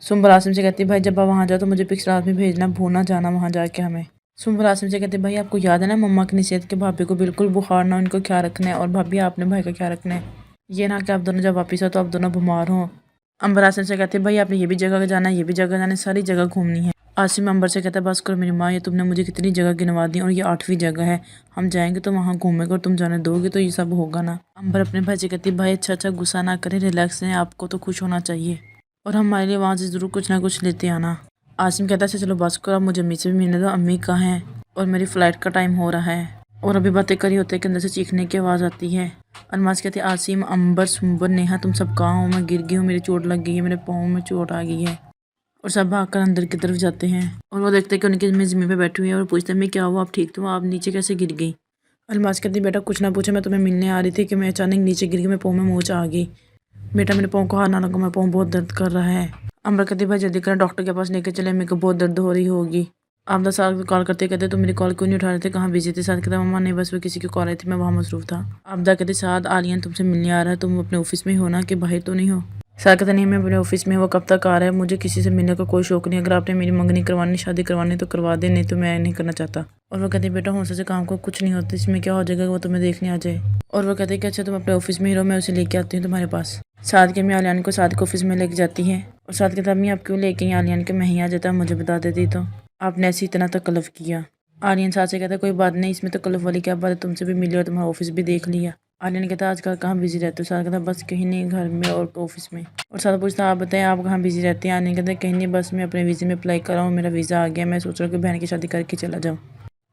सुम्बर आसिम से कहती है भाई जब आप वहाँ जाओ तो मुझे पिक्स रात में भेजना, भूलना जाना वहाँ जाके हमें। सुम्बर आसिम से कहते भाई आपको याद है ना मम्मा की नसीहत के भाभी को बिल्कुल बुखार ना, उनको ख्याल रखना है, और भाभी आपने भाई का ख्याल रखना है, ये ना कि आप दोनों जब वापस हो तो आप दोनों बीमार हो। अंबर आसिम से कहते भाई आपने ये भी जगह जाना है, ये भी जगह जाना है, सारी जगह घूमनी है। आसिम अंबर से कहता है बस करो मेरी माँ, ये तुमने मुझे कितनी जगह गिनवा दी और ये 8वीं जगह है, हम जाएंगे तो वहाँ घूमेंगे और तुम जाने दोगे तो ये सब होगा ना। अंबर अपने भाई से कहती भाई अच्छा गुस्सा ना करें, रिलैक्स हैं, आपको तो खुश होना चाहिए और हमारे लिए वहाँ से ज़रूर कुछ ना कुछ लेते आना। आसिम कहता है चलो बस करो, मुझे अम्मी से भी मिलने दो, अम्मी कहाँ हैं और मेरी फ़्लाइट का टाइम हो रहा है। और अभी बातें करी होते कि अंदर से चीखने की आवाज़ आती है। अलमास कहती है आसिम अंबर सुम्बर नेहा तुम सब कहाँ हो, मैं गिर गई हूँ, मेरी चोट लग गई है, मेरे पाँव में चोट आ गई है। और सब भागकर अंदर की तरफ जाते हैं और वो देखते हैं कि उनकी अम्मी ज़मीन पे बैठी हुई है और पूछते हैं मैं क्या हुआ, आप ठीक तो आप नीचे कैसे गिर गई। अलमास कहती बेटा कुछ ना पूछे, मैं तुम्हें मिलने आ रही थी कि मैं अचानक नीचे गिर गई, मेरे पाँव में मोच आ गई। बेटा मेरे पाँव को हाथ ना लगा, मेरा पाँव बहुत दर्द कर रहा है। अमर कहती भाई जल्दी करें, डॉक्टर के पास लेके चले, मेरे को बहुत दर्द हो रही होगी। आप 10 साल कॉल करते कहते तो मेरी कॉल क्यों नहीं उठा रहे थे, कहाँ बिजी थे। साथ कहता मम्मा नहीं बस वो किसी की कॉल आई थी, मैं वहाँ मसरूफ था। आपदा कहते साथ आलियन तुमसे मिलने आ रहा है, तुम अपने ऑफिस में ही हो ना कि बाहर तो नहीं हो। साथ कहता नहीं मैं अपने ऑफिस में, वो कब तक आ रहा है, मुझे किसी से मिलने का कोई शौक नहीं, अगर आपने मेरी मंगनी करवानी शादी करवानी तो करवा दे, नहीं तो मैं नहीं करना चाहता। और वो कहते बेटा हौसले से काम को कुछ नहीं होता, इसमें क्या हो जाएगा, वो तुम्हें देखने आ जाए। और वो कहते कि अच्छा तुम अपने ऑफिस में ही रहो, मैं उसे लेके आती हूँ तुम्हारे पास। साथ के मैं आलियान को साथ के ऑफिस में लेके जाती है और साथ कहता अम्मी आप क्यों लेके आलियान के, मैं ही आ जाता, मुझे बता देती तो आपने ऐसे इतना तकल्लुफ़ किया। आलियन साथ से कहता कोई बात नहीं, इसमें तकल्लुफ़ वाली क्या बात है, तुमसे भी मिली और तुम्हारा ऑफिस भी देख लिया। आलियन कहता आजकल कहाँ बिजी रहते हो। साथ कहता बस कहीं नहीं, घर में और ऑफिस में। और साथ पूछता आप बताएं आप कहाँ बिजी रहते हैं। आलियन कहता कहीं नहीं, बस मैं अपने वीज़े में अप्लाई कर रहा हूँ, मेरा वीज़ा आ गया, मैं सोच रहा हूँ कि बहन की शादी करके चला जाऊँ।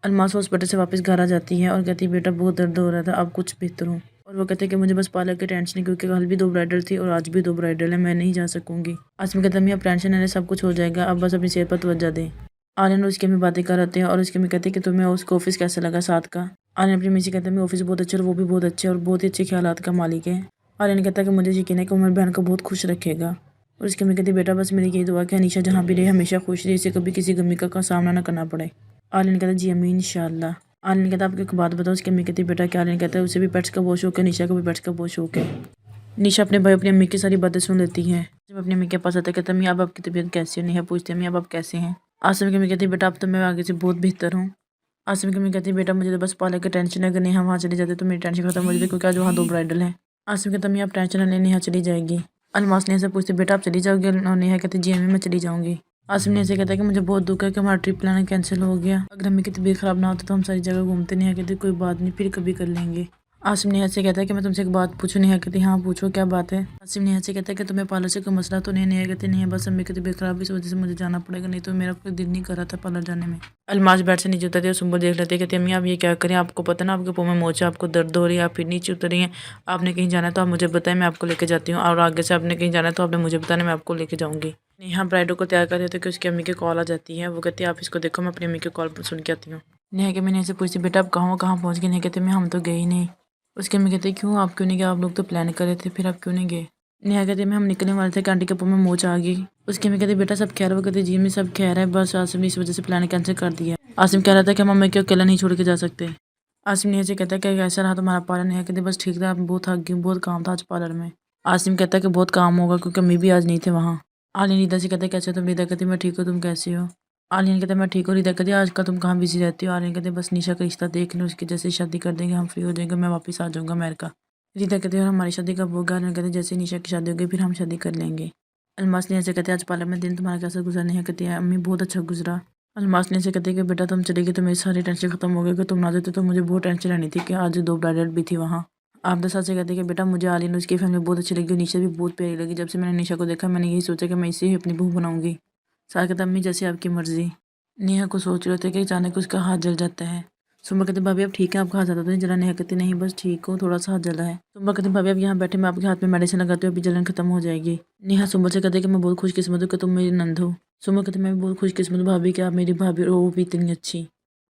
अलमास हॉस्पिटल से वापस घर आ जाती है और कहती बेटा बहुत दर्द हो रहा था, अब कुछ बेहतर हूँ। और वो कहते हैं कि मुझे बस पार्लर की टेंशन है, क्योंकि कल भी 2 ब्राइडल थी और आज भी 2 ब्राइडल है, मैं नहीं जा सकूंगी। आसमी कहता है अब टेंशन है, सब कुछ हो जाएगा, अब बस अपनी सेहत पर तवज्जो दें। आलियन और उसके में बातें कर रहे हैं और उसके में कहते हैं कि तुम्हें उसका ऑफिस कैसा लगा साथ का। आलियन अपनी मिस से कहते हैं मैं ऑफिस बहुत अच्छे और वो भी बहुत अच्छे और बहुत ही अच्छे ख्यालात का मालिक है। आलियन कहता है कि मुझे यकीन है कि मेरी बहन को बहुत खुश रखेगा। और उसके में कहती बेटा बस मेरी यही दुआ कि अनीशा जहाँ भी रहे हमेशा खुश रहे, इसे कभी किसी गमी का सामना ना करना पड़े। आलियन कहता है जी अमीन इंशाल्लाह। आलियन कहता है आपको एक बात बताओ। उसकी अम्मी कहती बेटा क्या। आलियन कहता है उसे भी पेट्स का बहुत शौक है, निशा को भी पेट्स का बहुत शौक है। निशा अपने भाई अपनी अम्मी की सारी बातें सुन लेती है। जब अपनी अम्मी के पास आता है कहता अम्मी अब आपकी तबीयत कैसी है। नेहा पूछती है अम्मी अब आप कैसे हैं। आसिम की अम्मी कहती है बेटा अब तो मैं आगे से बहुत बेहतर हूँ। आसिम की अम्मी कहती है बेटा मुझे तो बस पार्लर की टेंशन है, अगर नेहा वहाँ चली जाती तो मेरी टेंशन खत्म हो जाती, क्योंकि आज वहाँ 2 ब्राइडल हैं। आसिम कहता अम्मी आप टेंशन ना लें, नेहा चली जाएगी। अलमास नेहा से पूछती बेटा आप चली जाओगी। और नेहा कहती जी अम्मी मैं चली जाऊँगी। आसिम ने ऐसे कहता है कि मुझे बहुत दुख है कि हमारा ट्रिप प्लान कैंसिल हो गया, अगर अम्मी की तबीयत खराब ना होती तो हम सारी जगह घूमते। नेहा कहती कोई बात नहीं फिर कभी कर लेंगे। आसिम नेहा से कहता है कि मैं तुमसे एक बात पूछूं। नेहा कहती हाँ पूछो क्या बात है। आसिम नेहा से कहता है कि तुम्हें पार्लर से कोई मसला तो नहीं। नेहा कहती नहीं बस अम्मी की तबीयत खराब है, इस वजह से मुझे जाना पड़ेगा, नहीं तो मेरा कोई दिल नहीं कर रहा था पार्लर जाने में। अलमास बेड से नीचे उतरती है और सुंबर देख लेते हैं। कहती अम्मी आप ये क्या करें, आपको पता ना आपके पाँव में मोच है, आपको दर्द हो रही है, आप फिर नीचे उतर रही हैं। आपने कहीं जाना है तो आप मुझे बताएं, मैं आपको लेके जाती हूँ, और आगे से आपने कहीं जाना है तो आपने मुझे बताना, मैं आपको लेके जाऊँगी। नेहा ब्राइडो को तैयार कर रहे थे कि उसकी अम्मी की कॉल आ जाती है। वो कहती है आप इसको देखो, मैं अपनी अम्मी की कॉल पर सुन के आती हूँ। नेहा के मैं नेहा से पूछती बेटा आप कहाँ पहुँच गए। नेहा कहते मैं हम तो गए ही नहीं। उसके अम्मी कहते क्यों आप क्यों नहीं गए, आप लोग तो प्लान कर रहे थे, फिर आप क्यों नहीं गए। नेहा कहते मैं हम निकलने वाले थे कि आंटी के पाँव में मोच आ गई। उसके अम्मी कहते बेटा सब खैर। वो कहते जी में सब खैर है, बस आसिम ने इस वजह से प्लान कैंसिल कर दिया। आसिम कह रहा था कि हम अम्मी को अकेला नहीं छोड़ के जा सकते। आसिम नेहा से कहता है कि कैसा रहा तुम्हारा पार्लर। नेहा कहते बस ठीक था, आप बहुत थक गई, बहुत काम था आज पार्लर में। आसिम कहता है कि बहुत काम होगा क्योंकि अम्मी भी आज नहीं थे वहाँ। आलियन रीदा से कहते कैसे तुम। रीदा कहती मैं ठीक हूँ, तुम कैसे हो। आलियन कहते मैं ठीक हूँ। रीदा कहती आज का तुम कहाँ बिजी रहती हो। आलियन कहते बस निशा का रिश्ता देख लो, उसकी जैसे शादी कर देंगे हम फ्री हो जाएंगे, मैं वापस आ जाऊँगा अमेरिका। रीदा कहते और हमारी शादी कब होगा। आलियन कहते जैसे निशा की शादी होगी फिर हम शादी कर लेंगे। अलमास ने ऐसे कहते आज पार्लर में दिन तुम्हारा कैसा गुजरा। नेहा कहती है अम्मी बहुत अच्छा गुजरा। अलमास ने ऐसे कहते कि बेटा तुम चली गई तो मेरी सारी टेंशन खत्म हो गई, कि तुम ना देते तो मुझे बहुत टेंशन रहनी थी कि आज 2 ब्राइडल भी थी वहाँ। आप 10 साल से कहते कि बेटा मुझे आलियन उसकी फैमिली बहुत अच्छी लगी, निशा भी बहुत प्यारी लगी। जब से मैंने निशा को देखा मैंने यही सोचा कि मैं इसे ही अपनी बहू बनाऊंगी। साथ कहता अम्मी जैसे आपकी मर्जी। नेहा को सोच रहे थे कि अचानक उसका हाथ जल जाता है। सुम्बा कहते भाभी अब ठीक है, आपका हाथ ज़्यादा तो नहीं जला। नेहा कहती नहीं बस ठीक हो, थोड़ा सा हाथ जला है। सुम्बा कहते भाभी अब यहाँ बैठे मैं आपके हाथ में मेडिसिन लगाती हूँ, अभी जलन खत्म हो जाएगी। नेहा सुम्बा से कहते कि मैं बहुत खुशकिस्मत हूँ कि तुम मेरी नंद हो। सुम्बा कहते मैं भी बहुत खुशकिस्मत हूँ भाभी कि आप मेरी भाभी और वो भी इतनी अच्छी।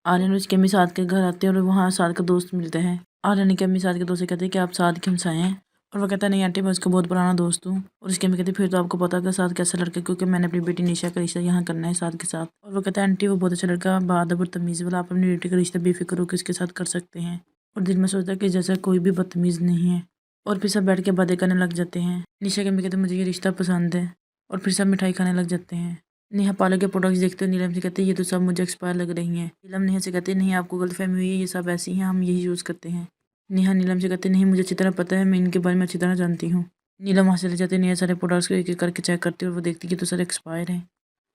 आर्यन और उसकी अम्मी साथ के घर आते हैं और वहाँ साथ का दोस्त मिलते हैं। आर्यन की अम्मी साथ के दोस्त से कहते हैं कि आप साथ के हमसाए हैं। और वो कहता है नहीं आंटी मैं उसका बहुत पुराना दोस्त हूँ। और उसकी अम्मी कहती फिर तो आपको पता है कि साथ कैसा लड़का, क्योंकि मैंने अपनी बेटी निशा का रिश्ता यहाँ करना है साथ के साथ। और वो कहता है आंटी वो बहुत अच्छा लड़का, बादब और तमीज़ वाला, आप अपनी बेटी का रिश्ता बेफिक्र होकर उसके साथ कर सकते हैं। और दिल में सोचता है कि जैसा कोई भी बदतमीज़ नहीं है। और फिर सब बैठ के बातें करने लग जाते हैं। निशा की अम्मी कहते मुझे ये रिश्ता पसंद है। और फिर सब मिठाई खाने लग जाते हैं। नेहा पार्लर के प्रोडक्ट्स देखते हुए नीलम से कहती है ये तो सब मुझे एक्सपायर लग रही हैं। नीलम नेहा से कहती है नहीं, आपको गलतफहमी हुई है, ये सब ऐसी हैं, हम यही यूज़ करते हैं। नेहा नीलम से कहती है नहीं, मुझे अच्छी तरह पता है, मैं इनके बारे में अच्छी तरह जानती हूँ। नीलम वहाँ चले जाते हैं, नेहा सारे प्रोडक्ट्स को एक एक करके चेक करती है और वो देखती है कि तो सारे एक्सपायर हैं।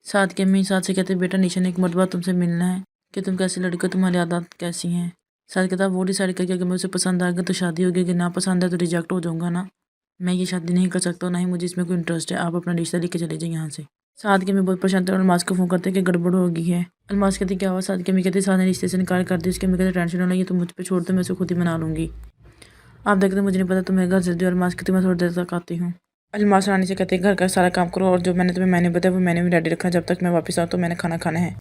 साथ के अम्मी साथ से कहते हैं बेटा निशा ने एक मरतबा तुमसे मिलना है कि तुम कैसे लड़के हो, तुम्हारी आदत कैसी हैं। साथ कहता है वो डिसाइड करके अगर मुझे पसंद आ गया तो शादी होगी, अगर ना पसंद है तो रिजेक्ट हो जाऊंगा ना, मैं ये शादी नहीं कर सकता, ना ही मुझे इसमें कोई इंटरेस्ट है, आप अपना रिश्ता लेके चले जाइए यहाँ से। साथ के मैं बहुत परेशान थे और अलमास को फ़ोन करते कि गड़बड़ हो गई है। अलमास कहती क्या हुआ, साथ के मैं कहती साथ ने रिश्ते से इनकार कर दी। उसके मैं कहते टेंशन ना ये तुम मुझ पर छोड़ दो, मैं उसे खुद ही मना लूँगी। आप देखते मुझे नहीं पता तुम्हें घर जल्दी। और अलमास कहती मैं थोड़ी देर तक आती हूँ। अलमास रानी से कहते घर का सारा काम करो और जो मैंने तुम्हें मैंने बताया वो मैंने भी रेडी रखा, जब तक मैं वापस आऊँ तो मैंने खाना खाना है।